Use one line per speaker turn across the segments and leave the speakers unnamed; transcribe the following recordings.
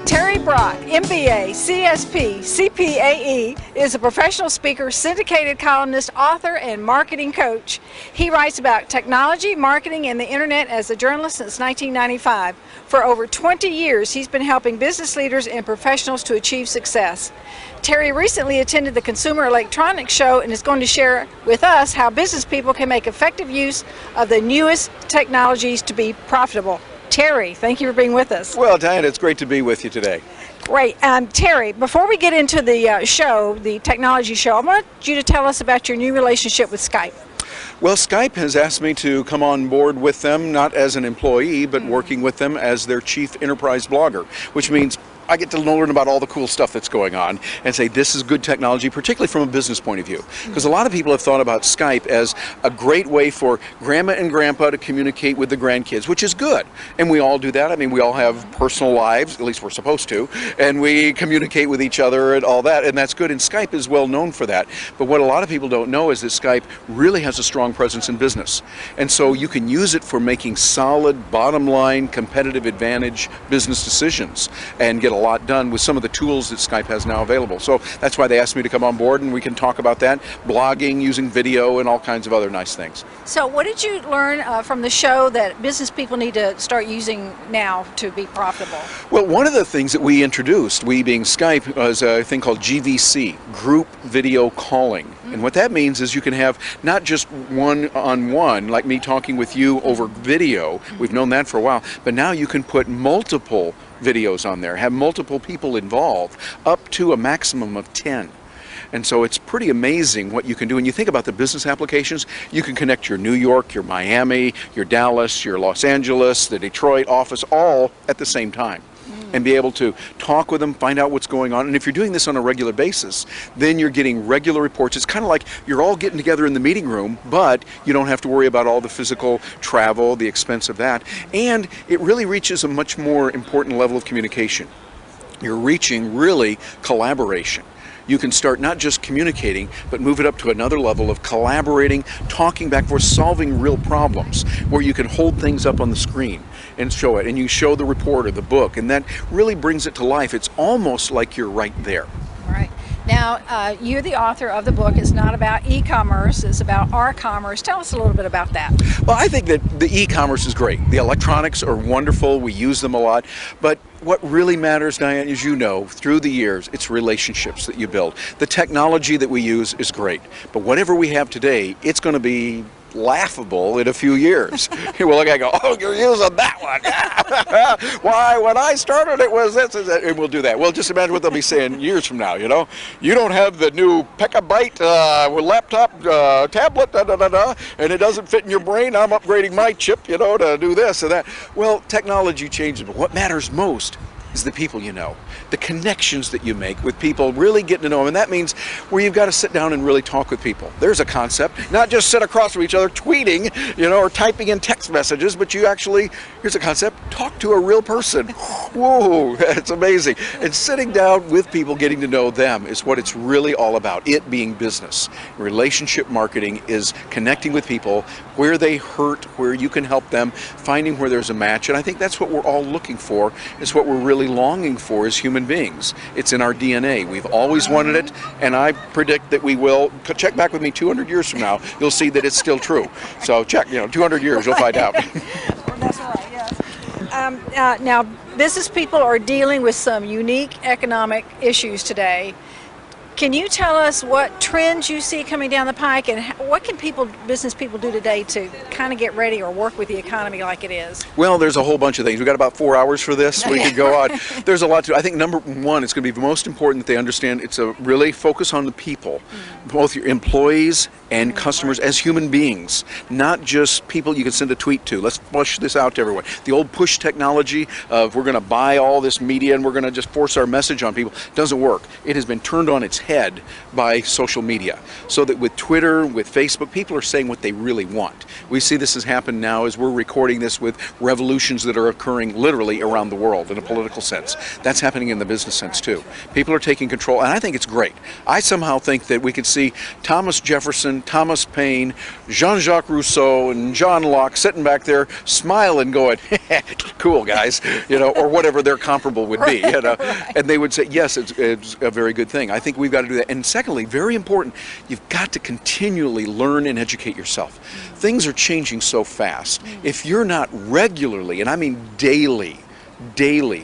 Terry Brock, MBA, CSP, CPAE, is a professional speaker, syndicated columnist, author, and marketing coach. He writes about technology, marketing, and the internet as a journalist since 1995. For over 20 years, he's been helping business leaders and professionals to achieve success. Terry recently attended the Consumer Electronics Show and is going to share with us how business people can make effective use of the newest technologies to be profitable. Terry, thank you for being with us.
Well, Diana, it's great to be with you today.
Great. Terry, before we get into the show, the technology show, I want you to tell us about your new relationship with Skype.
Well, Skype has asked me to come on board with them, not as an employee, but working with them as their chief enterprise blogger, which means I get to learn about all the cool stuff that's going on and say this is good technology, particularly from a business point of view. Because a lot of people have thought about Skype as a great way for grandma and grandpa to communicate with the grandkids, which is good. And we all do that. I mean, we all have personal lives, at least we're supposed to, and we communicate with each other and all that, and that's good. And Skype is well known for that. But what a lot of people don't know is that Skype really has a strong presence in business. And so you can use it for making solid, bottom line, competitive advantage business decisions and get a lot done with some of the tools that Skype has now available. So that's why they asked me to come on board, and we can talk about that, blogging, using video, and all kinds of other nice things.
So what did you learn from the show that business people need to start using now to be profitable?
Well, one of the things that we introduced, we being Skype, was a thing called GVC, Group Video Calling. And what that means is you can have not just one-on-one, like me talking with you over video, we've known that for a while, but now you can put multiple videos on there, have multiple people involved, up to a maximum of 10. And so it's pretty amazing what you can do. And you think about the business applications, you can connect your New York, your Miami, your Dallas, your Los Angeles, the Detroit office, all at the same time. And be able to talk with them, find out what's going on. And if you're doing this on a regular basis, then you're getting regular reports. It's kind of like you're all getting together in the meeting room, but you don't have to worry about all the physical travel, the expense of that. And it really reaches a much more important level of communication. You're reaching really collaboration. You can start not just communicating, but move it up to another level of collaborating, talking back and forth, solving real problems, where you can hold things up on the screen and show it, and you show the report or the book, and that really brings it to life. It's almost like you're right there.
All right. Now, you're the author of the book. It's not about e-commerce, it's about our commerce. Tell us a little bit about that.
Well, I think that the e-commerce is great. The electronics are wonderful. We use them a lot. But what really matters, Diane, as you know, through the years, it's relationships that you build. The technology that we use is great. But whatever we have today, it's going to be laughable in a few years. We'll look at it and go, oh, you're using that one. Why, when I started it was this, and we'll do that. Well, just imagine what they'll be saying years from now, you know. You don't have the new petabyte laptop, tablet, and it doesn't fit in your brain. I'm upgrading my chip, you know, to do this and that. Well, technology changes, but what matters most is the people you know, the connections that you make with people, really getting to know them. And that means where you've got to sit down and really talk with people. There's a concept, not just sit across from each other tweeting, you know, or typing in text messages, but you actually, here's a concept, talk to a real person. Whoa, that's amazing. And sitting down with people, getting to know them is what it's really all about, it being business. Relationship marketing is connecting with people where they hurt, where you can help them, finding where there's a match. And I think that's what we're all looking for, is what we're really longing for as human beings. It's in our DNA. We've always wanted it, and I predict that we will. Check back with me 200 years from now, you'll see that it's still true. So check, you know, 200 years, you'll find out.
That's right, yes. Now, business people are dealing with some unique economic issues today. Can you tell us what trends you see coming down the pike, and what can business people do today to kind of get ready or work with the economy like it is?
Well, there's a whole bunch of things. We've got about 4 hours for this. We could go on. There's a lot to. I think number one, it's going to be most important that they understand it's a really focus on the people, both your employees and customers as human beings, not just people you can send a tweet to. Let's push this out to everyone. The old push technology of we're going to buy all this media and we're going to just force our message on people doesn't work. It has been turned on its ahead by social media. So that with Twitter, with Facebook, people are saying what they really want. We see this has happened now as we're recording this with revolutions that are occurring literally around the world in a political sense. That's happening in the business sense too. People are taking control, and I think it's great. I somehow think that we could see Thomas Jefferson, Thomas Paine, Jean-Jacques Rousseau, and John Locke sitting back there smiling, going, cool guys, or whatever their comparable would be, and they would say, yes, it's a very good thing. I think we've got to do that. And secondly, very important, you've got to continually learn and educate yourself. Things are changing so fast. If you're not regularly, and I mean daily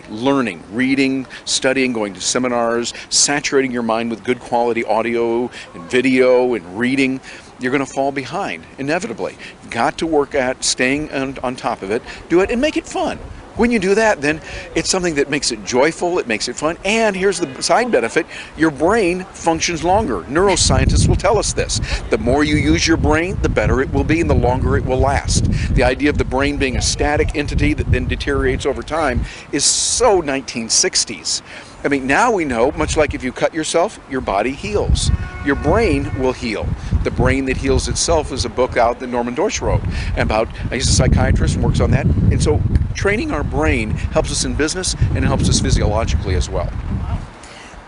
learning, reading, studying, going to seminars, saturating your mind with good quality audio and video and reading, you're going to fall behind, inevitably. Got to work at staying on top of it, do it, and make it fun. When you do that, then it's something that makes it joyful, it makes it fun, and here's the side benefit, your brain functions longer. Neuroscientists will tell us this. The more you use your brain, the better it will be and the longer it will last. The idea of the brain being a static entity that then deteriorates over time is so 1960s. I mean, now we know, much like if you cut yourself, your body heals. Your brain will heal. The Brain That Heals Itself is a book out that Norman Deutsch wrote about, he's a psychiatrist and works on that. And so training our brain helps us in business and it helps us physiologically as well.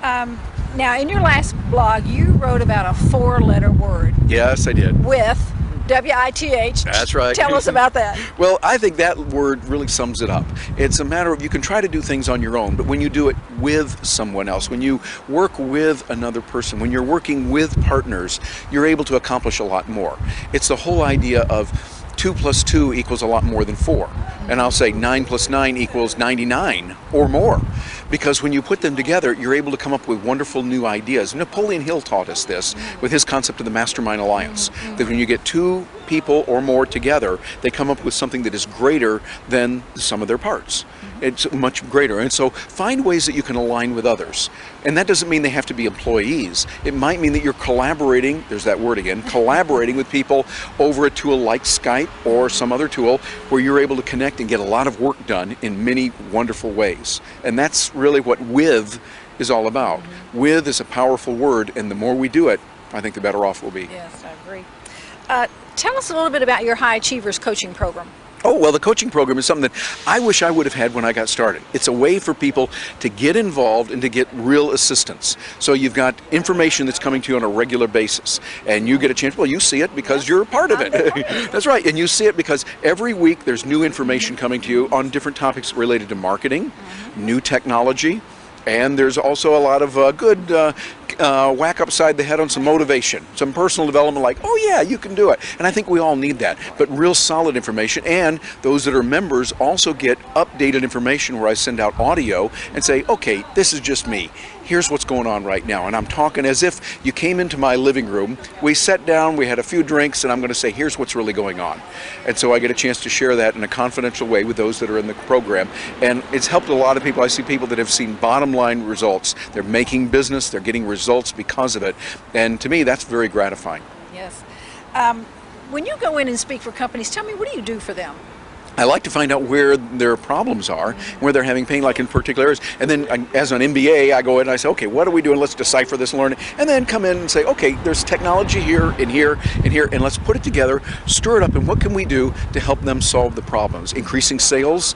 Now, in your last blog, you wrote about a 4-letter word.
Yes, I did.
With. W-I-T-H.
That's right.
Tell us about that.
Well, I think that word really sums it up. It's a matter of, you can try to do things on your own, but when you do it with someone else, when you work with another person, when you're working with partners, you're able to accomplish a lot more. It's the whole idea of 2 plus 2 equals a lot more than 4. And I'll say 9 plus 9 equals 99 or more. Because when you put them together, you're able to come up with wonderful new ideas. Napoleon Hill taught us this with his concept of the mastermind alliance. That when you get 2 people or more together, they come up with something that is greater than the sum of their parts. It's much greater. And so find ways that you can align with others. And that doesn't mean they have to be employees. It might mean that you're collaborating, there's that word again, collaborating with people over a tool like Skype or some other tool where you're able to connect and get a lot of work done in many wonderful ways. And that's really what with is all about. With is a powerful word, and the more we do it, I think the better off we'll be.
Yes, I agree. Tell us a little bit about your High Achievers coaching program.
Oh, well, the coaching program is something that I wish I would have had when I got started. It's a way for people to get involved and to get real assistance. So you've got information that's coming to you on a regular basis, and you get a chance, well, you see it because you're a part of it. That's right, and you see it because every week there's new information coming to you on different topics related to marketing, new technology, and there's also a lot of good whack upside the head on some motivation, some personal development like, oh yeah, you can do it. And I think we all need that, but real solid information. And those that are members also get updated information where I send out audio and say, okay, this is just me. Here's what's going on right now. And I'm talking as if you came into my living room, we sat down, we had a few drinks, and I'm going to say, here's what's really going on. And so I get a chance to share that in a confidential way with those that are in the program. And it's helped a lot of people. I see people that have seen bottom line results. They're making business, they're getting results because of it. And to me, that's very gratifying.
Yes. When you go in and speak for companies, tell me, what do you do for them?
I like to find out where their problems are, where they're having pain, like in particular areas. And then as an MBA, I go in and I say, okay, what are we doing? Let's decipher this and learn it. And then come in and say, okay, there's technology here and here and here, and let's put it together, stir it up, and what can we do to help them solve the problems? Increasing sales,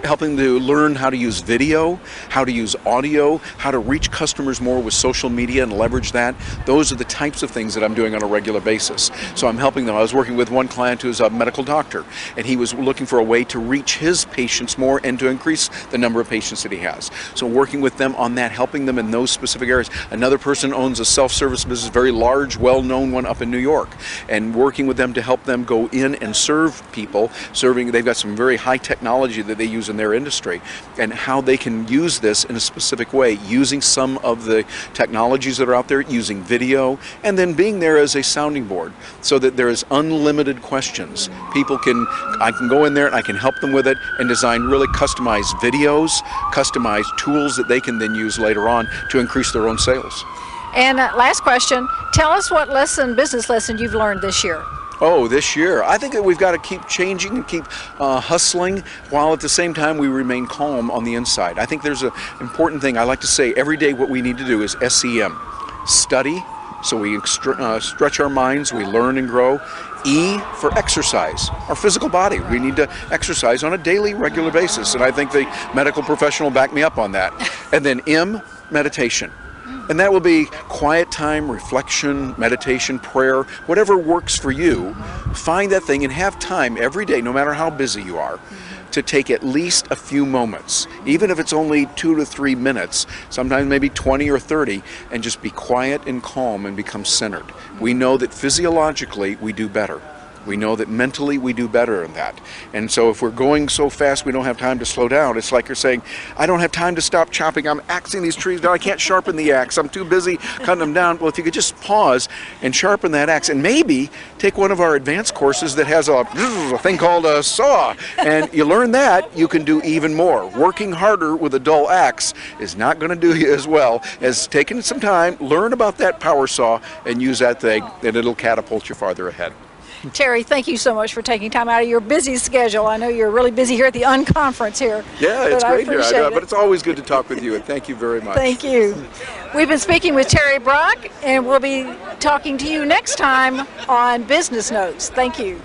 helping to learn how to use video, how to use audio, how to reach customers more with social media and leverage that. Those are the types of things that I'm doing on a regular basis. So I'm helping them. I was working with one client who's a medical doctor, and he was looking for a way to reach his patients more and to increase the number of patients that he has. So working with them on that, helping them in those specific areas. Another person owns a self-service business, very large, well-known one up in New York, and working with them to help them go in and serve people, they've got some very high technology that they use in their industry, and how they can use this in a specific way, using some of the technologies that are out there, using video, and then being there as a sounding board so that there is unlimited questions. I can go in there, I can help them with it and design really customized videos, customized tools that they can then use later on to increase their own sales.
And last question, tell us what business lesson you've learned this year.
Oh, this year. I think that we've got to keep changing and keep hustling while at the same time we remain calm on the inside. I think there's an important thing. I like to say every day what we need to do is SEM. study, so we stretch our minds, we learn and grow. E for exercise, our physical body. We need to exercise on a daily, regular basis, and I think the medical professional will back me up on that. And then M, meditation. And that will be quiet time, reflection, meditation, prayer, whatever works for you. Find that thing and have time every day, no matter how busy you are, to take at least a few moments, even if it's only 2 to 3 minutes, sometimes maybe 20 or 30, and just be quiet and calm and become centered. We know that physiologically we do better. We know that mentally we do better than that. And so if we're going so fast we don't have time to slow down, it's like you're saying, I don't have time to stop chopping. I'm axing these trees down. I can't sharpen the axe. I'm too busy cutting them down. Well, if you could just pause and sharpen that axe and maybe take one of our advanced courses that has a thing called a saw, and you learn that, you can do even more. Working harder with a dull axe is not going to do you as well as taking some time, learn about that power saw, and use that thing, and it'll catapult you farther ahead.
Terry, thank you so much for taking time out of your busy schedule. I know you're really busy here at the Unconference here.
Yeah, it's great here,
it.
But it's always good to talk with you, and thank you very much.
Thank you. We've been speaking with Terry Brock, and we'll be talking to you next time on Business Notes. Thank you.